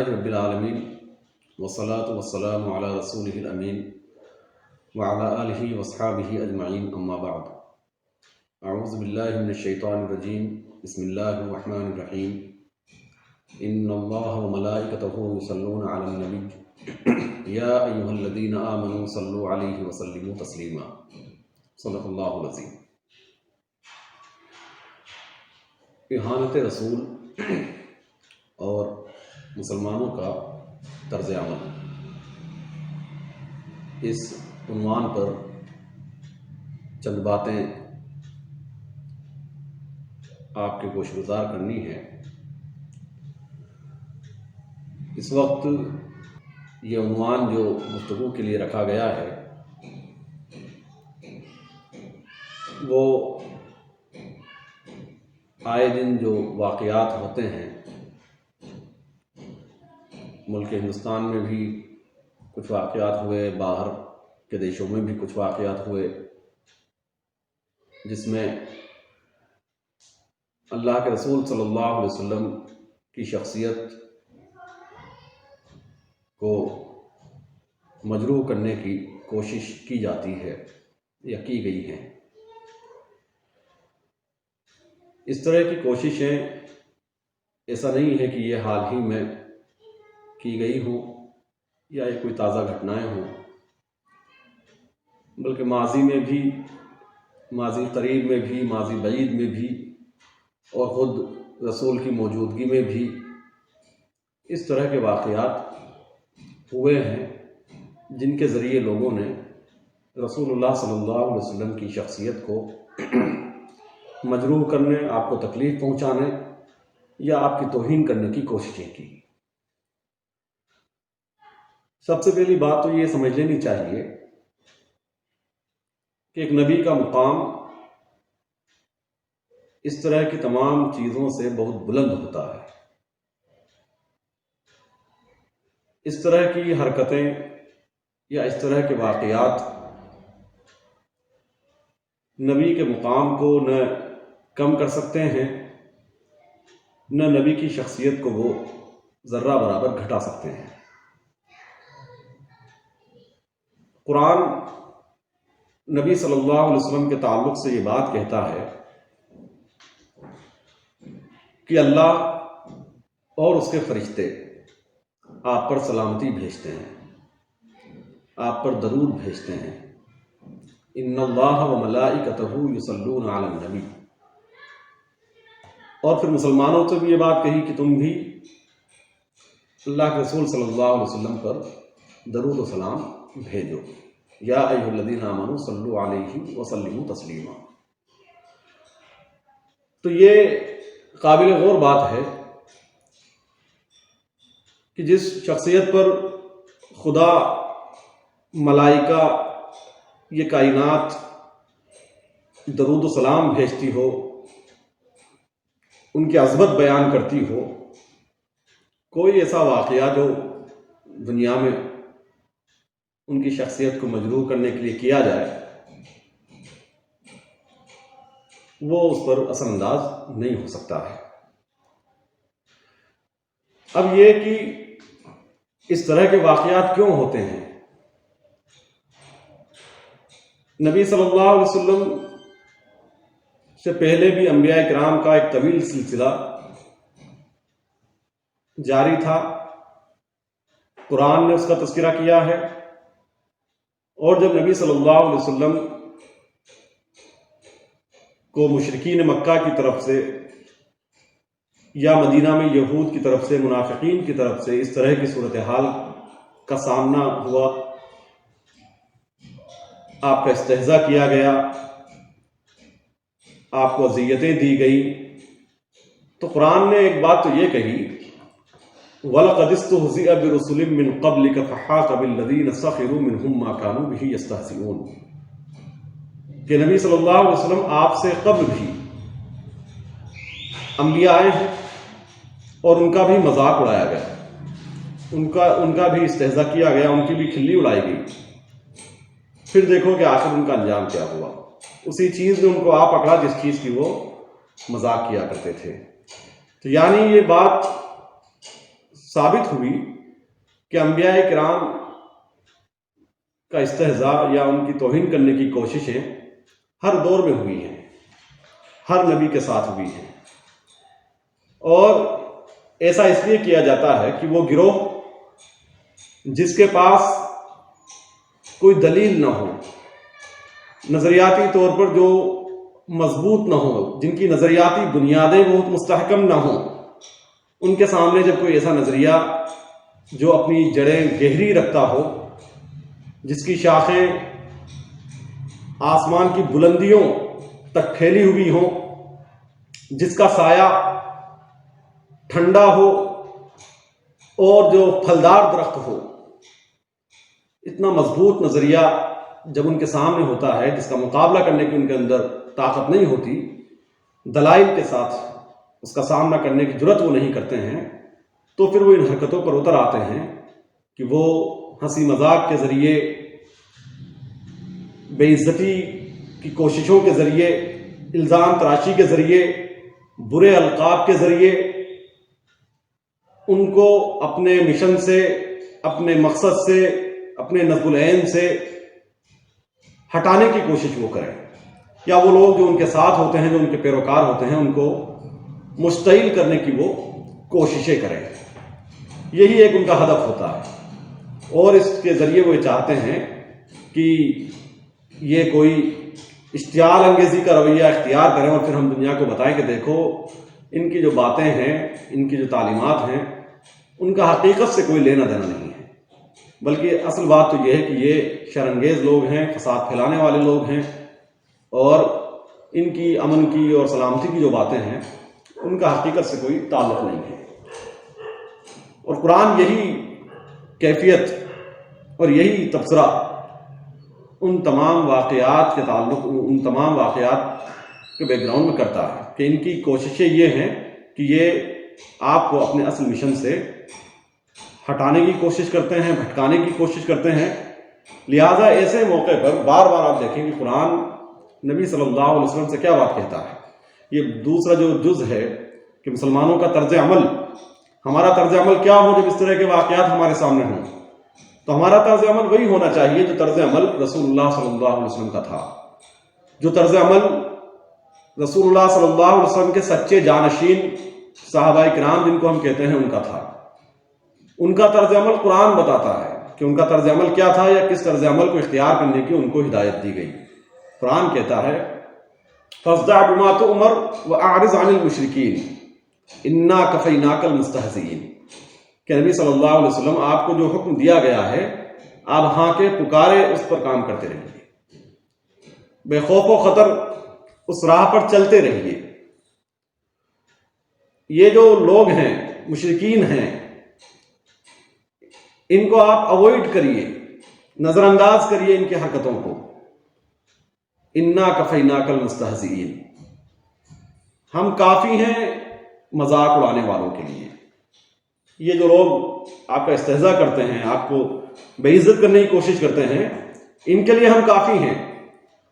للہ رب العالمین والصلاة والسلام علی رسولہ الامین وعلی آلہ واصحابہ اجمعین، اما بعد۔ اعوذ باللہ من الشیطان الرجیم، بسم اللہ الرحمن الرحیم۔ ان اللہ وملائکتہ یصلون علی النبی یا ایہا الذین آمنوا صلوا علیہ وسلموا تسلیما۔ صدق اللہ العظیم۔ اہانت رسول اور مسلمانوں کا طرز عمل، اس عنوان پر چند باتیں آپ کے گوش گزار کرنی ہے۔ اس وقت یہ عنوان جو گفتگو کے لیے رکھا گیا ہے وہ آئے دن جو واقعات ہوتے ہیں، ملک ہندوستان میں بھی کچھ واقعات ہوئے، باہر کے دیشوں میں بھی کچھ واقعات ہوئے، جس میں اللہ کے رسول صلی اللہ علیہ وسلم کی شخصیت کو مجروح کرنے کی کوشش کی جاتی ہے یا کی گئی ہے۔ اس طرح کی کوششیں ایسا نہیں ہے کہ یہ حال ہی میں کی گئی ہوں یا یہ کوئی تازہ گھٹنائیں ہوں، بلکہ ماضی میں بھی، ماضی قریب میں بھی، ماضی بعید میں بھی، اور خود رسول کی موجودگی میں بھی اس طرح کے واقعات ہوئے ہیں جن کے ذریعے لوگوں نے رسول اللہ صلی اللہ علیہ وسلم کی شخصیت کو مجروح کرنے، آپ کو تکلیف پہنچانے یا آپ کی توہین کرنے کی کوششیں کی۔ سب سے پہلی بات تو یہ سمجھ لینی چاہیے کہ ایک نبی کا مقام اس طرح کی تمام چیزوں سے بہت بلند ہوتا ہے۔ اس طرح کی حرکتیں یا اس طرح کے واقعات نبی کے مقام کو نہ کم کر سکتے ہیں، نہ نبی کی شخصیت کو وہ ذرہ برابر گھٹا سکتے ہیں۔ قرآن نبی صلی اللہ علیہ وسلم کے تعلق سے یہ بات کہتا ہے کہ اللہ اور اس کے فرشتے آپ پر سلامتی بھیجتے ہیں، آپ پر درود بھیجتے ہیں۔ ان اللہ وملائکتہ یصلون علی النبی۔ اور پھر مسلمانوں سے بھی یہ بات کہی کہ تم بھی اللہ کے رسول صلی اللہ علیہ وسلم پر درود و سلام بھیجو۔ یا ایھا الذین آمنوا صلوا علیہ وسلموا تسلیما۔ تو یہ قابل غور بات ہے کہ جس شخصیت پر خدا، ملائکہ، یہ کائنات درود و سلام بھیجتی ہو، ان کی عظمت بیان کرتی ہو، کوئی ایسا واقعہ جو دنیا میں ان کی شخصیت کو مجروح کرنے کے لیے کیا جائے، وہ اس پر اثر انداز نہیں ہو سکتا ہے۔ اب یہ کہ اس طرح کے واقعات کیوں ہوتے ہیں؟ نبی صلی اللہ علیہ وسلم سے پہلے بھی انبیاء کرام کا ایک طویل سلسلہ جاری تھا، قرآن نے اس کا تذکرہ کیا ہے۔ اور جب نبی صلی اللہ علیہ وسلم کو مشرکین مکہ کی طرف سے یا مدینہ میں یہود کی طرف سے، منافقین کی طرف سے اس طرح کی صورتحال کا سامنا ہوا، آپ کا استہزاء کیا گیا، آپ کو اذیتیں دی گئی، تو قرآن نے ایک بات تو یہ کہی وَلَقَدِ اسْتُهْزِئَ بِرُسُلٍ مِّن قَبْلِكَ فَحَاقَ بِالَّذِينَ سَخِرُوا مِنْهُم مَّا كَانُوا بِهِ يَسْتَهْزِئُونَ، کہ نبی صلی اللہ علیہ وسلم آپ سے قبل بھی انبیاء آئے ہیں اور ان کا بھی مذاق اڑایا گیا، ان کا بھی استہزاء کیا گیا، ان کی بھی کھلی اڑائی گئی۔ پھر دیکھو کہ آخر ان کا انجام کیا ہوا، اسی چیز نے ان کو آ پکڑا جس چیز کی وہ مذاق کیا کرتے تھے۔ تو یعنی یہ بات ثابت ہوئی کہ انبیاء کرام کا استہزاء یا ان کی توہین کرنے کی کوششیں ہر دور میں ہوئی ہیں، ہر نبی کے ساتھ ہوئی ہیں، اور ایسا اس لیے کیا جاتا ہے کہ وہ گروہ جس کے پاس کوئی دلیل نہ ہو، نظریاتی طور پر جو مضبوط نہ ہو، جن کی نظریاتی بنیادیں بہت مستحکم نہ ہوں، ان کے سامنے جب کوئی ایسا نظریہ جو اپنی جڑیں گہری رکھتا ہو، جس کی شاخیں آسمان کی بلندیوں تک پھیلی ہوئی ہوں، جس کا سایہ ٹھنڈا ہو اور جو پھلدار درخت ہو، اتنا مضبوط نظریہ جب ان کے سامنے ہوتا ہے جس کا مقابلہ کرنے کی ان کے اندر طاقت نہیں ہوتی، دلائل کے ساتھ اس کا سامنا کرنے کی جرت وہ نہیں کرتے ہیں، تو پھر وہ ان حرکتوں پر اتر آتے ہیں کہ وہ ہنسی مذاق کے ذریعے، بے عزتی کی کوششوں کے ذریعے، الزام تراشی کے ذریعے، برے القاب کے ذریعے ان کو اپنے مشن سے، اپنے مقصد سے، اپنے نصب العین سے ہٹانے کی کوشش وہ کریں، یا وہ لوگ جو ان کے ساتھ ہوتے ہیں، جو ان کے پیروکار ہوتے ہیں، ان کو مشتعل کرنے کی وہ کوششیں کریں۔ یہی ایک ان کا ہدف ہوتا ہے، اور اس کے ذریعے وہ چاہتے ہیں کہ یہ کوئی اشتعال انگیزی کا رویہ اختیار کریں، اور پھر ہم دنیا کو بتائیں کہ دیکھو ان کی جو باتیں ہیں، ان کی جو تعلیمات ہیں، ان کا حقیقت سے کوئی لینا دینا نہیں ہے، بلکہ اصل بات تو یہ ہے کہ یہ شرانگیز لوگ ہیں، فساد پھیلانے والے لوگ ہیں، اور ان کی امن کی اور سلامتی کی جو باتیں ہیں ان کا حقیقت سے کوئی تعلق نہیں ہے۔ اور قرآن یہی کیفیت اور یہی تبصرہ ان تمام واقعات کے تعلق، ان تمام واقعات کے بیک گراؤنڈ میں کرتا ہے کہ ان کی کوششیں یہ ہیں کہ یہ آپ کو اپنے اصل مشن سے ہٹانے کی کوشش کرتے ہیں، بھٹکانے کی کوشش کرتے ہیں۔ لہٰذا ایسے موقع پر بار بار آپ دیکھیں کہ قرآن نبی صلی اللہ علیہ وسلم سے کیا بات کہتا ہے۔ یہ دوسرا جو جز ہے کہ مسلمانوں کا طرز عمل، ہمارا طرز عمل کیا ہو جب اس طرح کے واقعات ہمارے سامنے ہوں، تو ہمارا طرز عمل وہی ہونا چاہیے جو طرز عمل رسول اللہ صلی اللہ علیہ وسلم کا تھا، جو طرز عمل رسول اللہ صلی اللہ علیہ وسلم کے سچے جانشین صحابہ کرام جن کو ہم کہتے ہیں ان کا تھا۔ ان کا طرز عمل قرآن بتاتا ہے کہ ان کا طرز عمل کیا تھا، یا کس طرز عمل کو اختیار کرنے کی ان کو ہدایت دی گئی۔ قرآن کہتا ہے فَاصْدَعْ بِمَا تُؤْمَرُ وَأَعْرِضْ عَنِ الْمُشْرِكِينَ إِنَّا كَفَيْنَاكَ الْمُسْتَهْزِئِينَ کہ نبی صلی اللہ علیہ وسلم آپ کو جو حکم دیا گیا ہے، آپ ہاں کے پکارے اس پر کام کرتے رہیے، بے خوف و خطر اس راہ پر چلتے رہیے۔ یہ جو لوگ ہیں، مشرکین ہیں، ان کو آپ اوائڈ کریے، نظر انداز کریے ان کی حرکتوں کو۔ انا کفیناک المستہزئین، ہم کافی ہیں مذاق اڑانے والوں کے لیے۔ یہ جو لوگ آپ کا استہزاء کرتے ہیں، آپ کو بے عزت کرنے کی کوشش کرتے ہیں، ان کے لیے ہم کافی ہیں۔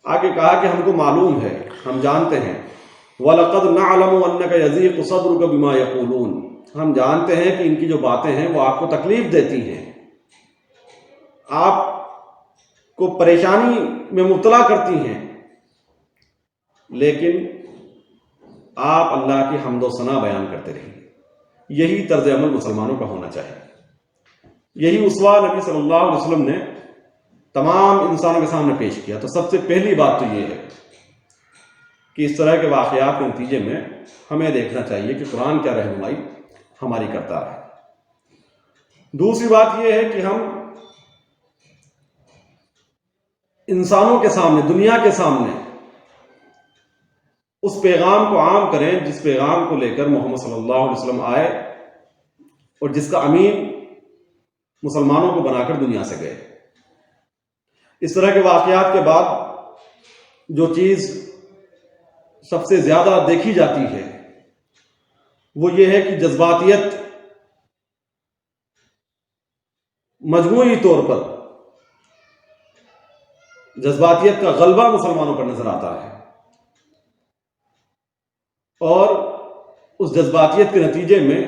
آگے کہا کہ ہم کو معلوم ہے، ہم جانتے ہیں وَلَقَدْ نَعْلَمُ أَنَّكَ يَضِيقُ صَدْرُكَ بِمَا يَقُولُونَ، ہم جانتے ہیں کہ ان کی جو باتیں ہیں وہ آپ کو تکلیف دیتی ہیں، آپ کو پریشانی میں مبتلا کرتی ہیں، لیکن آپ اللہ کی حمد و ثنا بیان کرتے رہیے۔ یہی طرز عمل مسلمانوں کا ہونا چاہیے، یہی اسوہ نبی صلی اللہ علیہ وسلم نے تمام انسانوں کے سامنے پیش کیا۔ تو سب سے پہلی بات تو یہ ہے کہ اس طرح کے واقعات کے نتیجے میں ہمیں دیکھنا چاہیے کہ قرآن کیا رہنمائی ہماری کرتا ہے۔ دوسری بات یہ ہے کہ ہم انسانوں کے سامنے، دنیا کے سامنے اس پیغام کو عام کریں جس پیغام کو لے کر محمد صلی اللہ علیہ وسلم آئے اور جس کا امین مسلمانوں کو بنا کر دنیا سے گئے۔ اس طرح کے واقعات کے بعد جو چیز سب سے زیادہ دیکھی جاتی ہے وہ یہ ہے کہ جذباتیت مجموعی طور پر، جذباتیت کا غلبہ مسلمانوں پر نظر آتا ہے، اور اس جذباتیت کے نتیجے میں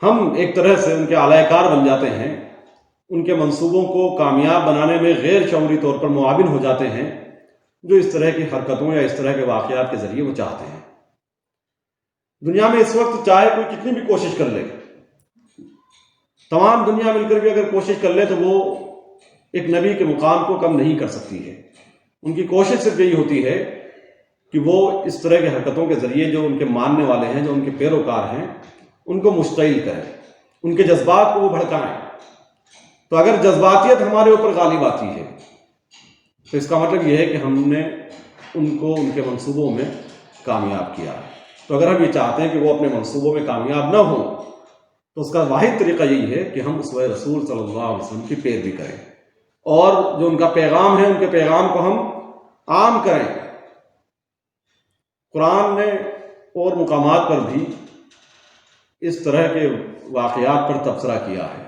ہم ایک طرح سے ان کے اعلی کار بن جاتے ہیں، ان کے منصوبوں کو کامیاب بنانے میں غیر شعوری طور پر معاون ہو جاتے ہیں، جو اس طرح کی حرکتوں یا اس طرح کے واقعات کے ذریعے وہ چاہتے ہیں۔ دنیا میں اس وقت چاہے کوئی کتنی بھی کوشش کر لے، تمام دنیا مل کر بھی اگر کوشش کر لے تو وہ ایک نبی کے مقام کو کم نہیں کر سکتی ہے۔ ان کی کوشش صرف یہی ہوتی ہے کہ وہ اس طرح کی حرکتوں کے ذریعے جو ان کے ماننے والے ہیں، جو ان کے پیروکار ہیں، ان کو مشتعل کریں، ان کے جذبات کو وہ بھڑکائیں۔ تو اگر جذباتیت ہمارے اوپر غالب آتی ہے تو اس کا مطلب یہ ہے کہ ہم نے ان کو ان کے منصوبوں میں کامیاب کیا ہے۔ تو اگر ہم یہ چاہتے ہیں کہ وہ اپنے منصوبوں میں کامیاب نہ ہوں تو اس کا واحد طریقہ یہی ہے کہ ہم اسوہ رسول صلی اللہ علیہ وسلم کی پیروی کریں، اور جو ان کا پیغام ہے ان کے پیغام کو ہم عام کریں۔ قرآن نے اور مقامات پر بھی اس طرح کے واقعات پر تبصرہ کیا ہے۔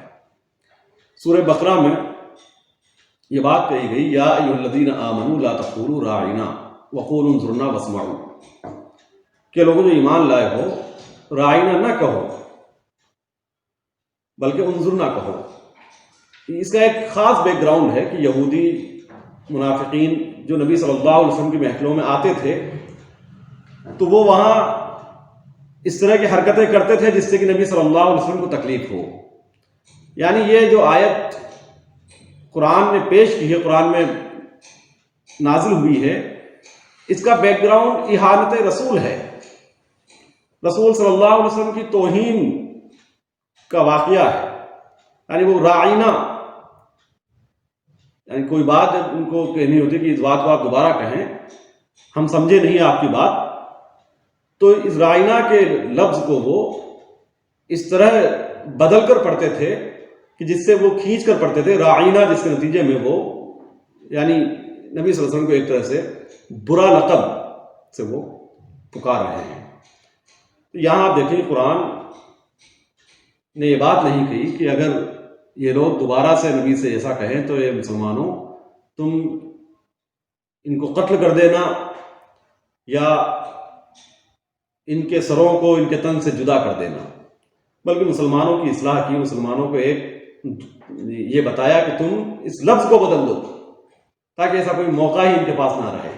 سورہ بقرہ میں یہ بات کہی گئی، یا ایھا الذین آمنوا لا تقولوا راعنا وقولوا انظرنا واسمعوا، کہ لوگوں جو ایمان لائے ہو راعنا نہ کہو بلکہ انظرنا کہو۔ اس کا ایک خاص بیک گراؤنڈ ہے کہ یہودی منافقین جو نبی صلی اللہ علیہ وسلم کی محفلوں میں آتے تھے تو وہ وہاں اس طرح کی حرکتیں کرتے تھے جس سے کہ نبی صلی اللہ علیہ وسلم کو تکلیف ہو۔ یعنی یہ جو آیت قرآن نے پیش کی ہے، قرآن میں نازل ہوئی ہے، اس کا بیک گراؤنڈ اہانت رسول ہے، رسول صلی اللہ علیہ وسلم کی توہین کا واقعہ ہے۔ یعنی وہ راعینا، یعنی کوئی بات جب ان کو کہنی ہوتی کہ اس بات کو آپ دوبارہ کہیں، ہم سمجھے نہیں آپ کی بات، تو اس راعینا کے لفظ کو وہ اس طرح بدل کر پڑھتے تھے کہ جس سے وہ کھینچ کر پڑھتے تھے راعینا، جس کے نتیجے میں وہ یعنی نبی صلی اللہ علیہ وسلم کو ایک طرح سے برا لقب سے وہ پکار رہے ہیں۔ یہاں آپ دیکھیں قرآن نے یہ بات نہیں کہی کہ اگر یہ لوگ دوبارہ سے نبی سے ایسا کہیں تو یہ مسلمانوں تم ان کو قتل کر دینا یا ان کے سروں کو ان کے تن سے جدا کر دینا، بلکہ مسلمانوں کی اصلاح کی، مسلمانوں کو ایک یہ بتایا کہ تم اس لفظ کو بدل دو تاکہ ایسا کوئی موقع ہی ان کے پاس نہ رہے،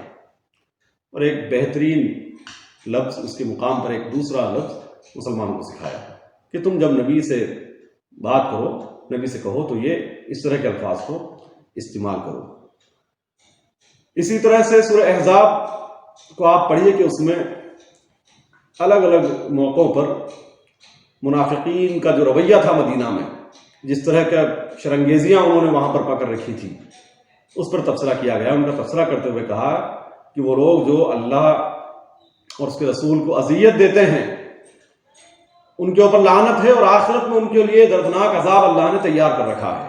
اور ایک بہترین لفظ اس کے مقام پر ایک دوسرا لفظ مسلمانوں کو سکھایا کہ تم جب نبی سے بات کرو، نبی سے کہو تو یہ اس طرح کے الفاظ کو استعمال کرو۔ اسی طرح سے سورہ احزاب کو آپ پڑھیے کہ اس میں الگ الگ موقعوں پر منافقین کا جو رویہ تھا مدینہ میں، جس طرح کا شرنگیزیاں انہوں نے وہاں پر پکڑ رکھی تھی، اس پر تبصرہ کیا گیا۔ ان کا تبصرہ کرتے ہوئے کہا کہ وہ لوگ جو اللہ اور اس کے رسول کو اذیت دیتے ہیں ان کے اوپر لعنت ہے، اور آخرت میں ان کے لیے دردناک عذاب اللہ نے تیار کر رکھا ہے،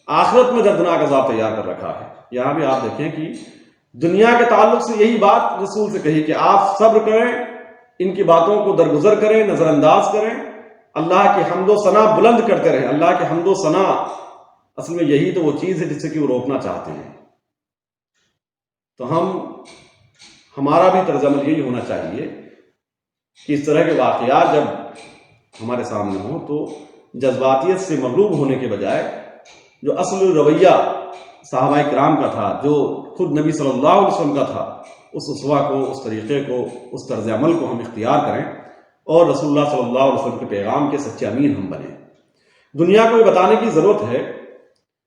آخرت میں دردناک عذاب تیار کر رکھا ہے۔ یہاں بھی آپ دیکھیں کہ دنیا کے تعلق سے یہی بات رسول سے کہی کہ آپ صبر کریں، ان کی باتوں کو درگزر کریں، نظر انداز کریں، اللہ کی حمد و ثنا بلند کرتے رہیں۔ اللہ کی حمد و ثنا اصل میں یہی تو وہ چیز ہے جس سے کہ وہ روکنا چاہتے ہیں۔ تو ہمارا بھی طرز عمل یہی ہونا چاہیے کہ اس طرح کے واقعات جب ہمارے سامنے ہوں تو جذباتیت سے مغلوب ہونے کے بجائے جو اصل رویہ صحابہ کرام کا تھا، جو خود نبی صلی اللہ علیہ وسلم کا تھا، اس اسوہ کو، اس طریقے کو، اس طرز عمل کو ہم اختیار کریں اور رسول اللہ صلی اللہ علیہ وسلم کے پیغام کے سچے امین ہم بنیں۔ دنیا کو یہ بتانے کی ضرورت ہے،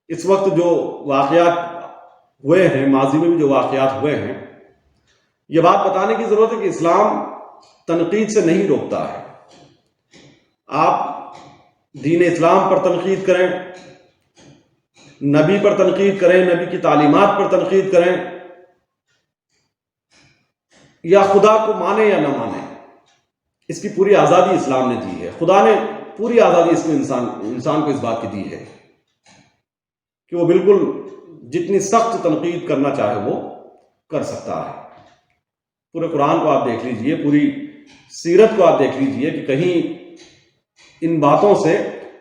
اس وقت جو واقعات ہوئے ہیں، ماضی میں بھی جو واقعات ہوئے ہیں، یہ بات بتانے کی ضرورت ہے کہ اسلام تنقید سے نہیں روکتا ہے۔ آپ دین اسلام پر تنقید کریں، نبی پر تنقید کریں، نبی کی تعلیمات پر تنقید کریں، یا خدا کو مانے یا نہ مانے، اس کی پوری آزادی اسلام نے دی ہے۔ خدا نے پوری آزادی اس کو انسان کو اس بات کی دی ہے کہ وہ بالکل جتنی سخت تنقید کرنا چاہے وہ کر سکتا ہے۔ پورے قرآن کو آپ دیکھ لیجئے، پوری سیرت کو آپ دیکھ لیجئے کہ کہیں ان باتوں سے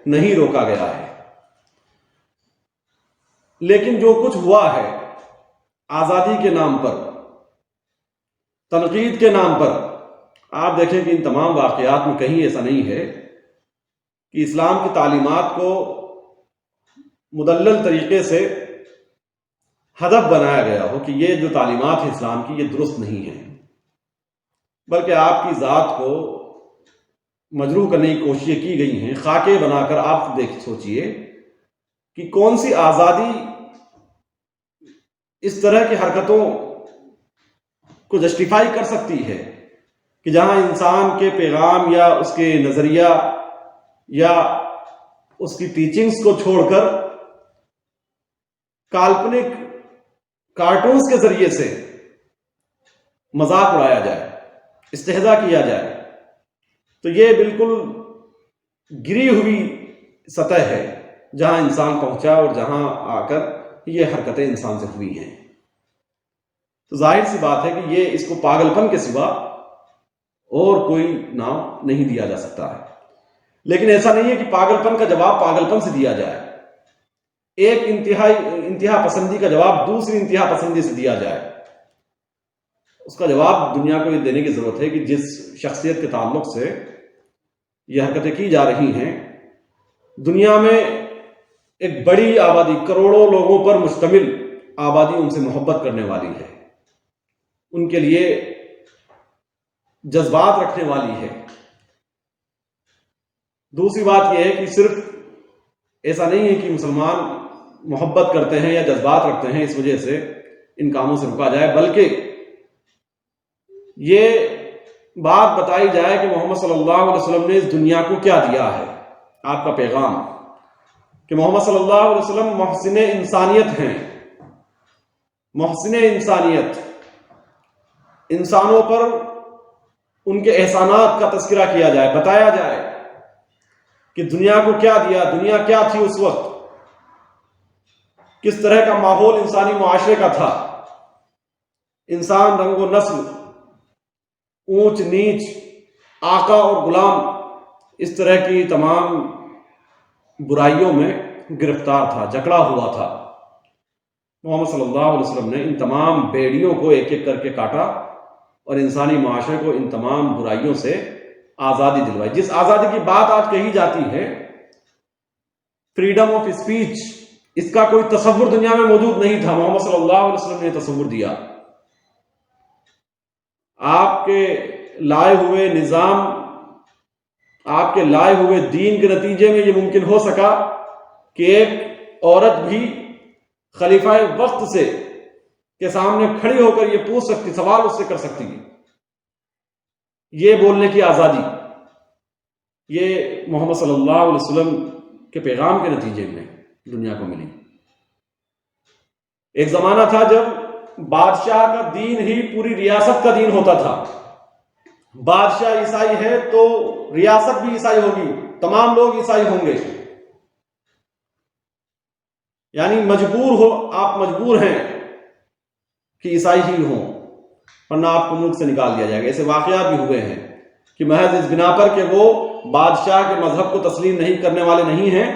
نہیں روکا گیا ہے۔ لیکن جو کچھ ہوا ہے آزادی کے نام پر، تنقید کے نام پر، آپ دیکھیں کہ ان تمام واقعات میں کہیں ایسا نہیں ہے کہ اسلام کی تعلیمات کو مدلل طریقے سے ہدف بنایا گیا ہو کہ یہ جو تعلیمات ہیں اسلام کی یہ درست نہیں ہیں، بلکہ آپ کی ذات کو مجروح کرنے کی کوششیں کی گئی ہیں، خاکے بنا کر آپ سوچئے کہ کون سی آزادی اس طرح کی حرکتوں کو جسٹیفائی کر سکتی ہے کہ جہاں انسان کے پیغام یا اس کے نظریہ یا اس کی ٹیچنگز کو چھوڑ کر کالپنک کارٹونز کے ذریعے سے مذاق اڑایا جائے، استہزاء کیا جائے، تو یہ بالکل گری ہوئی سطح ہے جہاں انسان پہنچا اور جہاں آ کر یہ حرکتیں انسان سے ہوئی ہیں۔ تو ظاہر سی بات ہے کہ یہ اس کو پاگل پن کے سوا اور کوئی نام نہیں دیا جا سکتا ہے۔ لیکن ایسا نہیں ہے کہ پاگل پن کا جواب پاگل پن سے دیا جائے، ایک انتہا پسندی کا جواب دوسری انتہا پسندی سے دیا جائے۔ اس کا جواب دنیا کو یہ دینے کی ضرورت ہے کہ جس شخصیت کے تعلق سے یہ حرکتیں کی جا رہی ہیں، دنیا میں ایک بڑی آبادی، کروڑوں لوگوں پر مشتمل آبادی ان سے محبت کرنے والی ہے، ان کے لیے جذبات رکھنے والی ہے۔ دوسری بات یہ ہے کہ صرف ایسا نہیں ہے کہ مسلمان محبت کرتے ہیں یا جذبات رکھتے ہیں اس وجہ سے ان کاموں سے رکا جائے، بلکہ یہ بات بتائی جائے کہ محمد صلی اللہ علیہ وسلم نے اس دنیا کو کیا دیا ہے، آپ کا پیغام، کہ محمد صلی اللہ علیہ وسلم محسن انسانیت ہیں، محسن انسانیت، انسانوں پر ان کے احسانات کا تذکرہ کیا جائے، بتایا جائے کہ دنیا کو کیا دیا، دنیا کیا تھی اس وقت، کس طرح کا ماحول انسانی معاشرے کا تھا، انسان رنگ و نسل، اونچ نیچ، آقا اور غلام، اس طرح کی تمام برائیوں میں گرفتار تھا، جکڑا ہوا تھا۔ محمد صلی اللہ علیہ وسلم نے ان تمام بیڑیوں کو ایک ایک کر کے کاٹا اور انسانی معاشرے کو ان تمام برائیوں سے آزادی دلوائی۔ جس آزادی کی بات آج کہی جاتی ہے، فریڈم آف اسپیچ، اس کا کوئی تصور دنیا میں موجود نہیں تھا، محمد صلی اللہ علیہ وسلم نے تصور دیا۔ آپ کے لائے ہوئے نظام، آپ کے لائے ہوئے دین کے نتیجے میں یہ ممکن ہو سکا کہ ایک عورت بھی خلیفہ وقت سے کے سامنے کھڑی ہو کر یہ پوچھ سکتی، سوال اس سے کر سکتی ہے۔ یہ بولنے کی آزادی یہ محمد صلی اللہ علیہ وسلم کے پیغام کے نتیجے میں دنیا کو ملی۔ ایک زمانہ تھا جب بادشاہ کا دین ہی پوری ریاست کا دین ہوتا تھا۔ بادشاہ عیسائی ہے تو ریاست بھی عیسائی ہوگی، تمام لوگ عیسائی ہوں گے، یعنی مجبور ہو، آپ مجبور ہیں کہ عیسائی ہی ہوں، ورنہ آپ کو ملک سے نکال دیا جائے گا۔ ایسے واقعات بھی ہوئے ہیں کہ محض اس بنا پر کہ وہ بادشاہ کے مذہب کو تسلیم نہیں کرنے والے نہیں ہیں،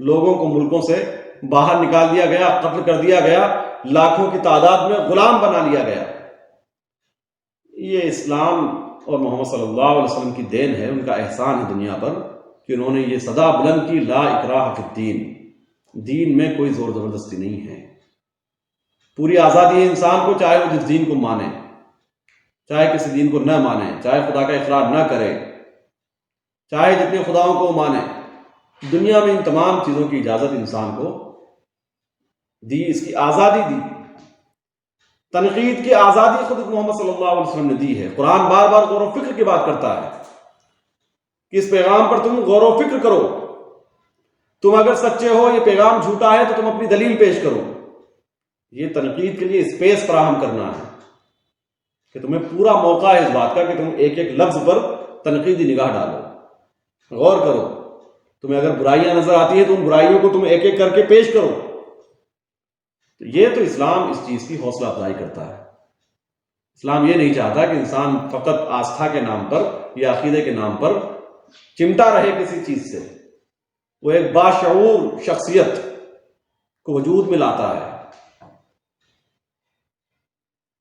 لوگوں کو ملکوں سے باہر نکال دیا گیا، قتل کر دیا گیا، لاکھوں کی تعداد میں غلام بنا لیا گیا۔ یہ اسلام اور محمد صلی اللہ علیہ وسلم کی دین ہے، ان کا احسان ہے دنیا پر کہ انہوں نے یہ صدا بلند کی، لا اکراہ فی الدین، دین میں کوئی زور زبردستی نہیں ہے، پوری آزادی ہے انسان کو، چاہے وہ جس دین کو مانے، چاہے کسی دین کو نہ مانے، چاہے خدا کا اقرار نہ کرے، چاہے جتنے خداؤں کو مانے، دنیا میں ان تمام چیزوں کی اجازت انسان کو دی، اس کی آزادی دی۔ تنقید کی آزادی خود محمد صلی اللہ علیہ وسلم نے دی ہے۔ قرآن بار بار غور و فکر کی بات کرتا ہے کہ اس پیغام پر تم غور و فکر کرو، تم اگر سچے ہو، یہ پیغام جھوٹا ہے تو تم اپنی دلیل پیش کرو۔ یہ تنقید کے لیے اسپیس فراہم کرنا ہے کہ تمہیں پورا موقع ہے اس بات کا کہ تم ایک ایک لفظ پر تنقیدی نگاہ ڈالو، غور کرو، تمہیں اگر برائیاں نظر آتی ہیں تو ان برائیوں کو تم ایک ایک کر کے پیش کرو۔ تو یہ تو اسلام اس چیز کی حوصلہ افزائی کرتا ہے۔ اسلام یہ نہیں چاہتا کہ انسان فقط آستھا کے نام پر یا عقیدے کے نام پر چمٹا رہے کسی چیز سے، وہ ایک باشعور شخصیت کو وجود میں لاتا ہے۔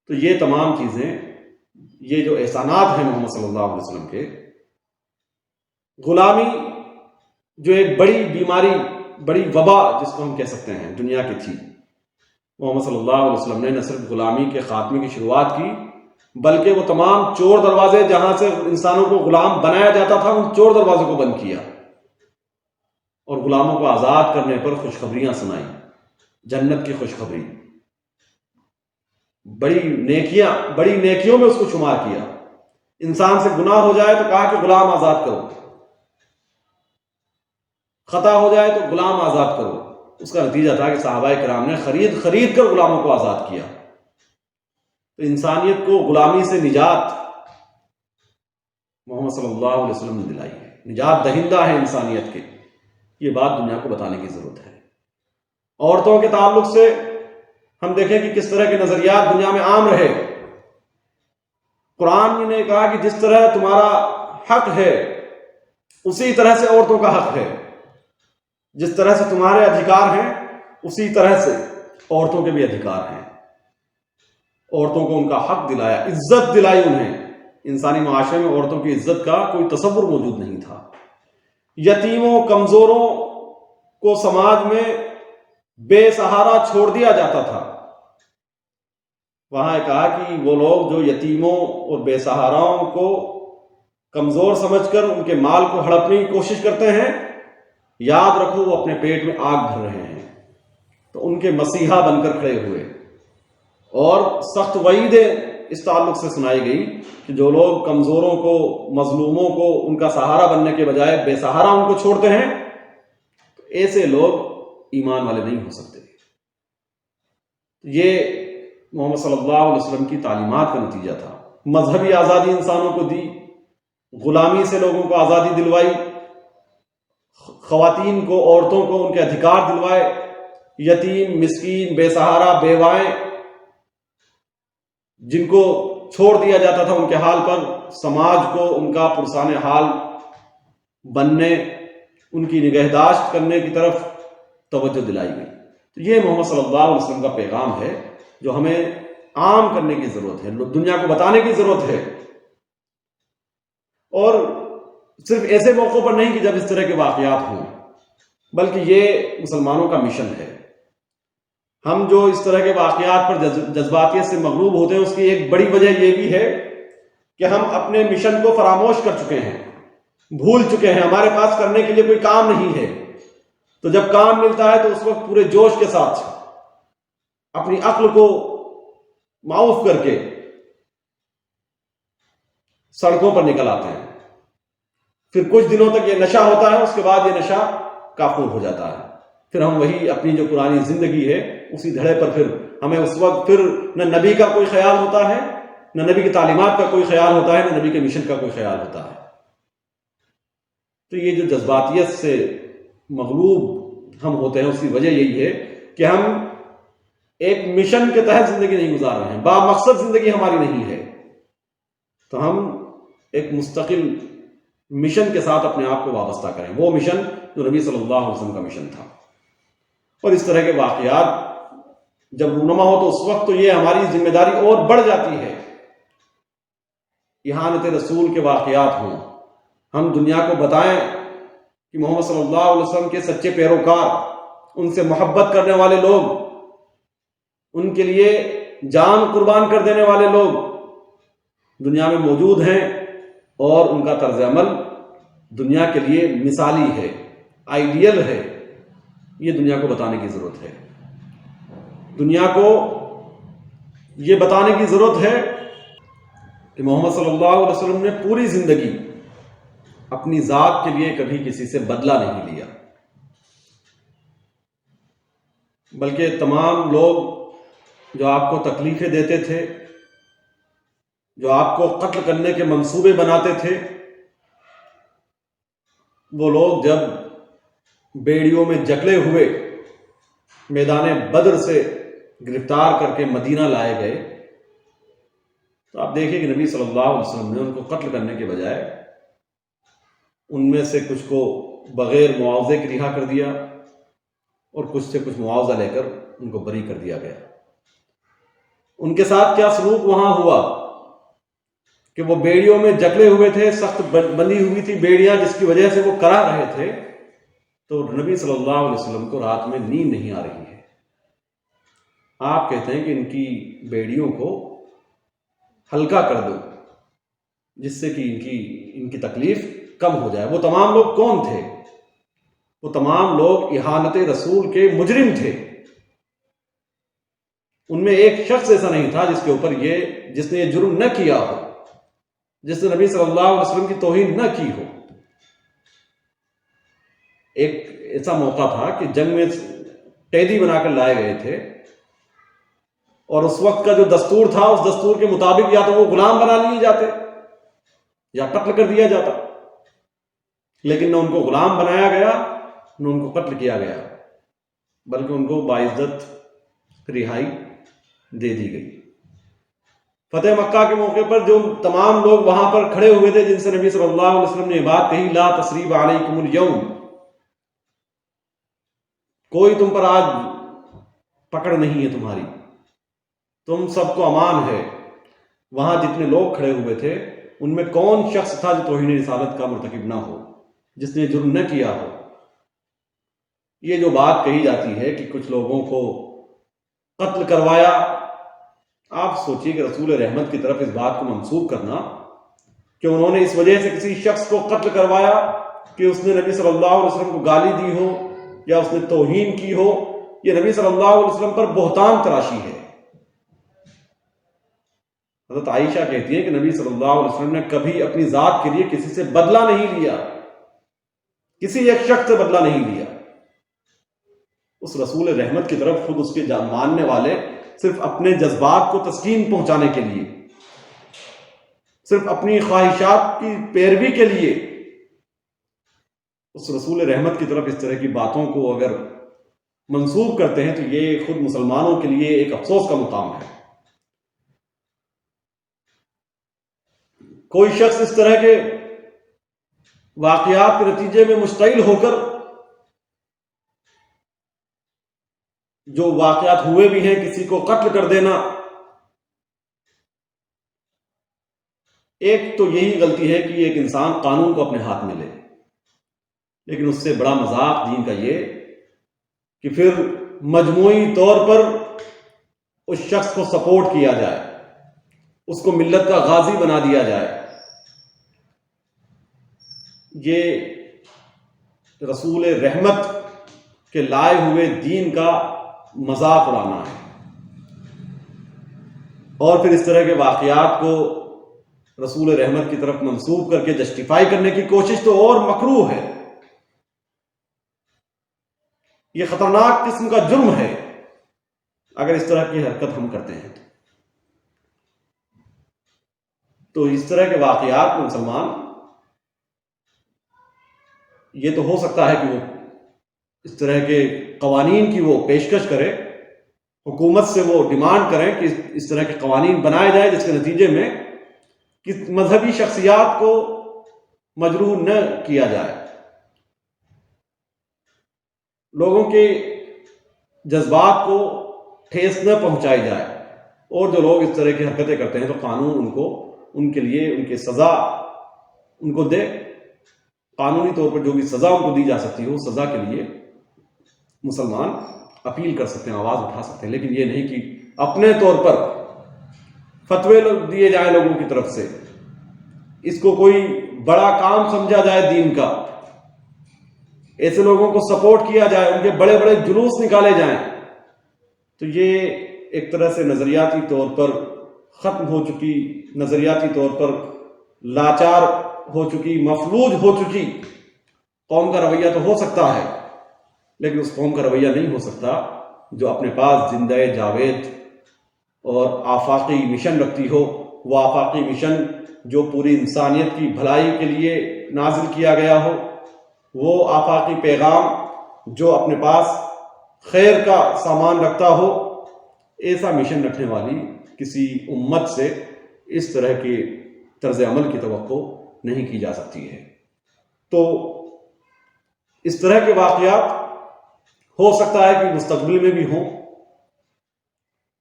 تو یہ تمام چیزیں، یہ جو احسانات ہیں محمد صلی اللہ علیہ وسلم کے، غلامی جو ایک بڑی بیماری، بڑی وبا جس کو ہم کہہ سکتے ہیں دنیا کی تھی، محمد صلی اللہ علیہ وسلم نے نہ صرف غلامی کے خاتمے کی شروعات کی، بلکہ وہ تمام چور دروازے جہاں سے انسانوں کو غلام بنایا جاتا تھا، ان چور دروازوں کو بند کیا اور غلاموں کو آزاد کرنے پر خوشخبریاں سنائیں، جنت کی خوشخبری، بڑی نیکیوں میں اس کو شمار کیا۔ انسان سے گناہ ہو جائے تو کہا کہ غلام آزاد کرو، خطا ہو جائے تو غلام آزاد کرو۔ اس کا نتیجہ تھا کہ صحابہ کرام نے خرید کر غلاموں کو آزاد کیا۔ تو انسانیت کو غلامی سے نجات محمد صلی اللہ علیہ وسلم نے دلائی ہے، نجات دہندہ ہے انسانیت کے۔ یہ بات دنیا کو بتانے کی ضرورت ہے۔ عورتوں کے تعلق سے ہم دیکھیں کہ کس طرح کے نظریات دنیا میں عام رہے۔ قرآن نے کہا کہ جس طرح تمہارا حق ہے اسی طرح سے عورتوں کا حق ہے، جس طرح سے تمہارے ادھیکار ہیں اسی طرح سے عورتوں کے بھی ادھیکار ہیں۔ عورتوں کو ان کا حق دلایا، عزت دلائی انہیں۔ انسانی معاشرے میں عورتوں کی عزت کا کوئی تصور موجود نہیں تھا۔ یتیموں، کمزوروں کو سماج میں بے سہارا چھوڑ دیا جاتا تھا۔ وہاں کہا کہ وہ لوگ جو یتیموں اور بے سہاراؤں کو کمزور سمجھ کر ان کے مال کو ہڑپنے کی کوشش کرتے ہیں، یاد رکھو وہ اپنے پیٹ میں آگ بھر رہے ہیں۔ تو ان کے مسیحا بن کر کھڑے ہوئے، اور سخت وعیدیں اس تعلق سے سنائی گئی کہ جو لوگ کمزوروں کو، مظلوموں کو ان کا سہارا بننے کے بجائے بے سہارا ان کو چھوڑتے ہیں، تو ایسے لوگ ایمان والے نہیں ہو سکتے۔ یہ محمد صلی اللہ علیہ وسلم کی تعلیمات کا نتیجہ تھا۔ مذہبی آزادی انسانوں کو دی، غلامی سے لوگوں کو آزادی دلوائی، خواتین کو، عورتوں کو ان کے ادھیکار دلوائے، یتیم، مسکین، بے سہارا، بیوائیں جن کو چھوڑ دیا جاتا تھا ان کے حال پر، سماج کو ان کا پرسان حال بننے، ان کی نگہداشت کرنے کی طرف توجہ دلائی گئی۔ تو یہ محمد صلی اللہ علیہ وسلم کا پیغام ہے جو ہمیں عام کرنے کی ضرورت ہے، دنیا کو بتانے کی ضرورت ہے، اور صرف ایسے موقعوں پر نہیں کہ جب اس طرح کے واقعات ہوں، بلکہ یہ مسلمانوں کا مشن ہے۔ ہم جو اس طرح کے واقعات پر جذباتیت سے مغلوب ہوتے ہیں، اس کی ایک بڑی وجہ یہ بھی ہے کہ ہم اپنے مشن کو فراموش کر چکے ہیں، بھول چکے ہیں، ہمارے پاس کرنے کے لیے کوئی کام نہیں ہے۔ تو جب کام ملتا ہے تو اس وقت پورے جوش کے ساتھ اپنی عقل کو معاف کر کے سڑکوں پر نکل آتے ہیں۔ پھر کچھ دنوں تک یہ نشہ ہوتا ہے، اس کے بعد یہ نشہ کافور ہو جاتا ہے۔ پھر ہم وہی اپنی جو پرانی زندگی ہے اسی دھڑے پر، پھر ہمیں اس وقت پھر نہ نبی کا کوئی خیال ہوتا ہے، نہ نبی کی تعلیمات کا کوئی خیال ہوتا ہے، نہ نبی کے مشن کا کوئی خیال ہوتا ہے۔ تو یہ جو جذباتیت سے مغلوب ہم ہوتے ہیں، اس کی وجہ یہی ہے کہ ہم ایک مشن کے تحت زندگی نہیں گزار رہے ہیں، با مقصد زندگی ہماری نہیں ہے۔ تو ہم ایک مستقل مشن کے ساتھ اپنے آپ کو وابستہ کریں، وہ مشن جو نبی صلی اللہ علیہ وسلم کا مشن تھا۔ اور اس طرح کے واقعات جب رونما ہو تو اس وقت تو یہ ہماری ذمہ داری اور بڑھ جاتی ہے۔ اہانت رسول کے واقعات ہوں، ہم دنیا کو بتائیں کہ محمد صلی اللہ علیہ وسلم کے سچے پیروکار، ان سے محبت کرنے والے لوگ، ان کے لیے جان قربان کر دینے والے لوگ دنیا میں موجود ہیں، اور ان کا طرز عمل دنیا کے لیے مثالی ہے، آئیڈیل ہے۔ یہ دنیا کو بتانے کی ضرورت ہے۔ دنیا کو یہ بتانے کی ضرورت ہے کہ محمد صلی اللہ علیہ وسلم نے پوری زندگی اپنی ذات کے لیے کبھی کسی سے بدلہ نہیں لیا، بلکہ تمام لوگ جو آپ کو تکلیفیں دیتے تھے، جو آپ کو قتل کرنے کے منصوبے بناتے تھے، وہ لوگ جب بیڑیوں میں جکڑے ہوئے میدان بدر سے گرفتار کر کے مدینہ لائے گئے، تو آپ دیکھیں کہ نبی صلی اللہ علیہ وسلم نے ان کو قتل کرنے کے بجائے ان میں سے کچھ کو بغیر معاوضے کے رہا کر دیا، اور کچھ سے کچھ معاوضہ لے کر ان کو بری کر دیا گیا۔ ان کے ساتھ کیا سلوک وہاں ہوا کہ وہ بیڑیوں میں جکڑے ہوئے تھے، سخت بندی ہوئی تھی بیڑیاں، جس کی وجہ سے وہ کرا رہے تھے، تو نبی صلی اللہ علیہ وسلم کو رات میں نیند نہیں آ رہی ہے. آپ کہتے ہیں کہ ان کی بیڑیوں کو ہلکا کر دو جس سے کہ ان کی تکلیف کم ہو جائے. وہ تمام لوگ کون تھے؟ وہ تمام لوگ اہانت رسول کے مجرم تھے. ان میں ایک شخص ایسا نہیں تھا جس نے یہ جرم نہ کیا ہو، جس نے نبی صلی اللہ علیہ وسلم کی توہین نہ کی ہو. ایک ایسا موقع تھا کہ جنگ میں قیدی بنا کر لائے گئے تھے، اور اس وقت کا جو دستور تھا اس دستور کے مطابق یا تو وہ غلام بنا لیے جاتے یا قتل کر دیا جاتا. لیکن نہ ان کو غلام بنایا گیا نہ ان کو قتل کیا گیا، بلکہ ان کو باعزت رہائی دے دی گئی. فتح مکہ کے موقع پر جو تمام لوگ وہاں پر کھڑے ہوئے تھے، جن سے نبی صلی اللہ علیہ وسلم نے یہ بات کہی، لا تثریب علیکم اليوم، کوئی تم پر آج پکڑ نہیں ہے تمہاری، تم سب کو امان ہے. وہاں جتنے لوگ کھڑے ہوئے تھے ان میں کون شخص تھا جو توہین رسالت کا مرتکب نہ ہو، جس نے جرم نہ کیا ہو؟ یہ جو بات کہی جاتی ہے کہ کچھ لوگوں کو قتل کروایا، آپ سوچئے کہ رسول رحمت کی طرف اس بات کو منسوب کرنا کہ انہوں نے اس وجہ سے کسی شخص کو قتل کروایا کہ اس نے نبی صلی اللہ علیہ وسلم کو گالی دی ہو یا اس نے توہین کی ہو، یہ نبی صلی اللہ علیہ وسلم پر بہتان تراشی ہے. حضرت عائشہ کہتی ہے کہ نبی صلی اللہ علیہ وسلم نے کبھی اپنی ذات کے لیے کسی سے بدلہ نہیں لیا، کسی ایک شخص سے بدلہ نہیں لیا. اس رسول رحمت کی طرف خود اس کے ماننے والے صرف اپنے جذبات کو تسکین پہنچانے کے لیے، صرف اپنی خواہشات کی پیروی کے لیے اس رسول رحمت کی طرف اس طرح کی باتوں کو اگر منسوب کرتے ہیں تو یہ خود مسلمانوں کے لیے ایک افسوس کا مقام ہے. کوئی شخص اس طرح کے واقعات کے نتیجے میں مشتعل ہو کر، جو واقعات ہوئے بھی ہیں، کسی کو قتل کر دینا، ایک تو یہی غلطی ہے کہ ایک انسان قانون کو اپنے ہاتھ میں لے، لیکن اس سے بڑا مذاق دین کا یہ کہ پھر مجموعی طور پر اس شخص کو سپورٹ کیا جائے، اس کو ملت کا غازی بنا دیا جائے. یہ رسول رحمت کے لائے ہوئے دین کا مذاق اڑانا ہے. اور پھر اس طرح کے واقعات کو رسول رحمت کی طرف منسوب کر کے جسٹیفائی کرنے کی کوشش تو اور مکروہ ہے. یہ خطرناک قسم کا جرم ہے اگر اس طرح کی حرکت ہم کرتے ہیں. تو اس طرح کے واقعات میں مسلمان، یہ تو ہو سکتا ہے کہ وہ اس طرح کے قوانین کی وہ پیشکش کرے، حکومت سے وہ ڈیمانڈ کریں کہ اس طرح کے قوانین بنائے جائیں جس کے نتیجے میں کہ مذہبی شخصیات کو مجروح نہ کیا جائے، لوگوں کے جذبات کو ٹھیس نہ پہنچائی جائے. اور جو لوگ اس طرح کی حرکتیں کرتے ہیں تو قانون ان کے لیے ان کی سزا ان کو دے. قانونی طور پر جو بھی سزا ان کو دی جا سکتی ہے اس سزا کے لیے مسلمان اپیل کر سکتے ہیں، آواز اٹھا سکتے ہیں. لیکن یہ نہیں کہ اپنے طور پر فتوے دیے جائیں لوگوں کی طرف سے، اس کو کوئی بڑا کام سمجھا جائے دین کا، ایسے لوگوں کو سپورٹ کیا جائے، ان کے بڑے بڑے جلوس نکالے جائیں. تو یہ ایک طرح سے نظریاتی طور پر ختم ہو چکی، نظریاتی طور پر لاچار ہو چکی، مفلوج ہو چکی قوم کا رویہ تو ہو سکتا ہے، لیکن اس قوم کا رویہ نہیں ہو سکتا جو اپنے پاس زندہ جاوید اور آفاقی مشن رکھتی ہو. وہ آفاقی مشن جو پوری انسانیت کی بھلائی کے لیے نازل کیا گیا ہو، وہ آفاقی پیغام جو اپنے پاس خیر کا سامان رکھتا ہو، ایسا مشن رکھنے والی کسی امت سے اس طرح کے طرز عمل کی توقع نہیں کی جا سکتی ہے. تو اس طرح کے واقعات ہو سکتا ہے کہ مستقبل میں بھی ہوں.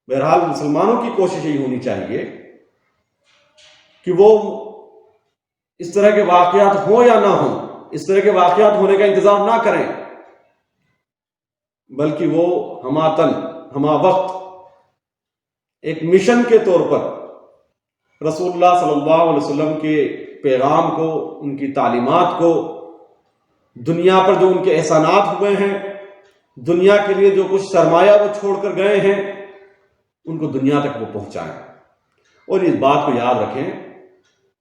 بہرحال مسلمانوں کی کوشش یہی ہونی چاہیے کہ وہ اس طرح کے واقعات ہوں یا نہ ہوں، اس طرح کے واقعات ہونے کا انتظار نہ کریں، بلکہ وہ ہماتن ہما وقت ایک مشن کے طور پر رسول اللہ صلی اللہ علیہ وسلم کے پیغام کو، ان کی تعلیمات کو، دنیا پر جو ان کے احسانات ہوئے ہیں، دنیا کے لیے جو کچھ سرمایہ وہ چھوڑ کر گئے ہیں، ان کو دنیا تک وہ پہنچائیں۔ اور اس بات کو یاد رکھیں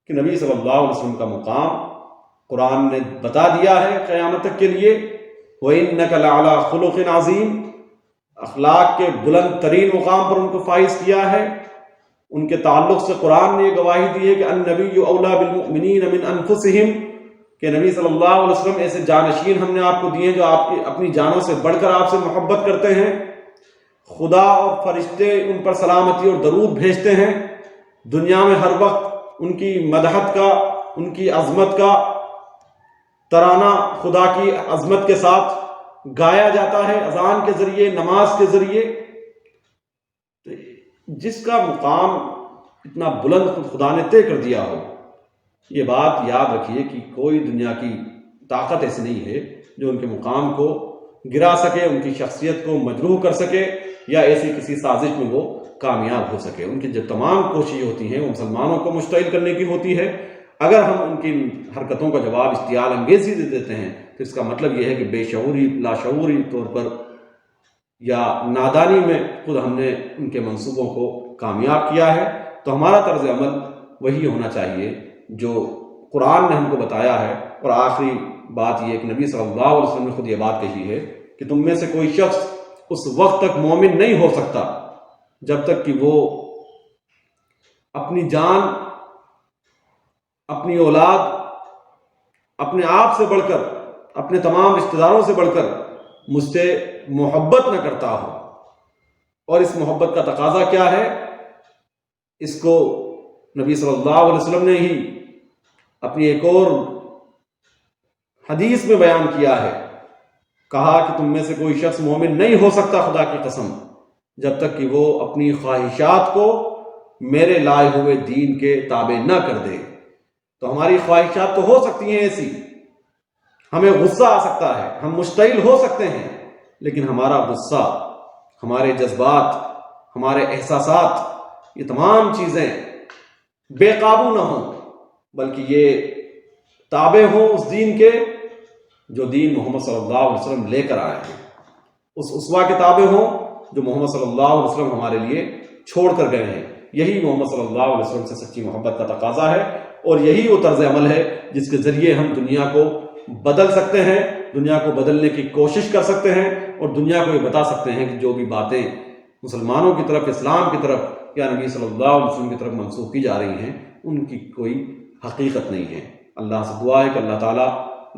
کہ نبی صلی اللہ علیہ وسلم کا مقام قرآن نے بتا دیا ہے قیامت تک کے لیے، وَإِنَّكَ لَعَلَىٰ خُلُقٍ عَظِيمٍ، اخلاق کے بلند ترین مقام پر ان کو فائز کیا ہے۔ ان کے تعلق سے قرآن نے یہ گواہی دی ہے کہ النبی اولیٰ بالمؤمنین من انفسہم، کہ نبی صلی اللہ علیہ وسلم ایسے جانشین ہم نے آپ کو دیے جو آپ کی اپنی جانوں سے بڑھ کر آپ سے محبت کرتے ہیں۔ خدا اور فرشتے ان پر سلامتی اور درود بھیجتے ہیں۔ دنیا میں ہر وقت ان کی مدحت کا، ان کی عظمت کا ترانہ خدا کی عظمت کے ساتھ گایا جاتا ہے، اذان کے ذریعے، نماز کے ذریعے۔ جس کا مقام اتنا بلند خود خدا نے طے کر دیا ہو، یہ بات یاد رکھیے کہ کوئی دنیا کی طاقت ایسی نہیں ہے جو ان کے مقام کو گرا سکے، ان کی شخصیت کو مجروح کر سکے، یا ایسی کسی سازش میں وہ کامیاب ہو سکے۔ ان کی جو تمام کوششیں ہوتی ہیں وہ مسلمانوں کو مشتعل کرنے کی ہوتی ہے۔ اگر ہم ان کی حرکتوں کا جواب اشتعال انگیزی دے دیتے ہیں تو اس کا مطلب یہ ہے کہ بے شعوری، لاشعوری طور پر یا نادانی میں خود ہم نے ان کے منصوبوں کو کامیاب کیا ہے۔ تو ہمارا طرز عمل وہی ہونا چاہیے جو قرآن نے ہم کو بتایا ہے۔ اور آخری بات یہ کہ نبی صلی اللہ علیہ وسلم نے خود یہ بات کہی ہے کہ تم میں سے کوئی شخص اس وقت تک مومن نہیں ہو سکتا جب تک کہ وہ اپنی جان، اپنی اولاد، اپنے آپ سے بڑھ کر، اپنے تمام رشتہ داروں سے بڑھ کر مجھ سے محبت نہ کرتا ہو۔ اور اس محبت کا تقاضا کیا ہے؟ اس کو نبی صلی اللہ علیہ وسلم نے ہی اپنی ایک اور حدیث میں بیان کیا ہے، کہا کہ تم میں سے کوئی شخص مومن نہیں ہو سکتا خدا کی قسم جب تک کہ وہ اپنی خواہشات کو میرے لائے ہوئے دین کے تابع نہ کر دے۔ تو ہماری خواہشات تو ہو سکتی ہیں ایسی، ہمیں غصہ آ سکتا ہے، ہم مشتعل ہو سکتے ہیں، لیکن ہمارا غصہ، ہمارے جذبات، ہمارے احساسات، یہ تمام چیزیں بے قابو نہ ہوں، بلکہ یہ تابع ہوں اس دین کے جو دین محمد صلی اللہ علیہ وسلم لے کر آئے ہیں، اس اسوہ کے تابع ہوں جو محمد صلی اللہ علیہ وسلم ہمارے لیے چھوڑ کر گئے ہیں۔ یہی محمد صلی اللہ علیہ وسلم سے سچی محبت کا تقاضا ہے، اور یہی وہ طرز عمل ہے جس کے ذریعے ہم دنیا کو بدل سکتے ہیں، دنیا کو بدلنے کی کوشش کر سکتے ہیں، اور دنیا کو یہ بتا سکتے ہیں کہ جو بھی باتیں مسلمانوں کی طرف، اسلام کی طرف یا نبی صلی اللہ علیہ وسلم کی طرف منسوخ کی جا رہی ہیں ان کی کوئی حقیقت نہیں ہے۔ اللہ سے دعا ہے کہ اللہ تعالیٰ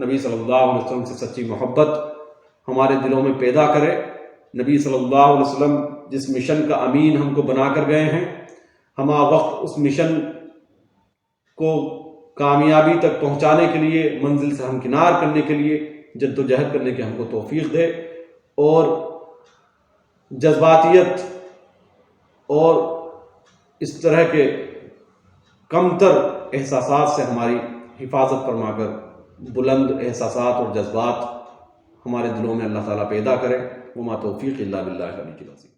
نبی صلی اللہ علیہ وسلم سے سچی محبت ہمارے دلوں میں پیدا کرے۔ نبی صلی اللہ علیہ وسلم جس مشن کا امین ہم کو بنا کر گئے ہیں، ہما وقت اس مشن کو کامیابی تک پہنچانے کے لیے، منزل سے ہمکنار کرنے کے لیے جد و جہد کرنے کی ہم کو توفیق دے، اور جذباتیت اور اس طرح کے کمتر احساسات سے ہماری حفاظت فرما کر بلند احساسات اور جذبات ہمارے دلوں میں اللہ تعالیٰ پیدا کرے۔ وما توفیق الا باللہ۔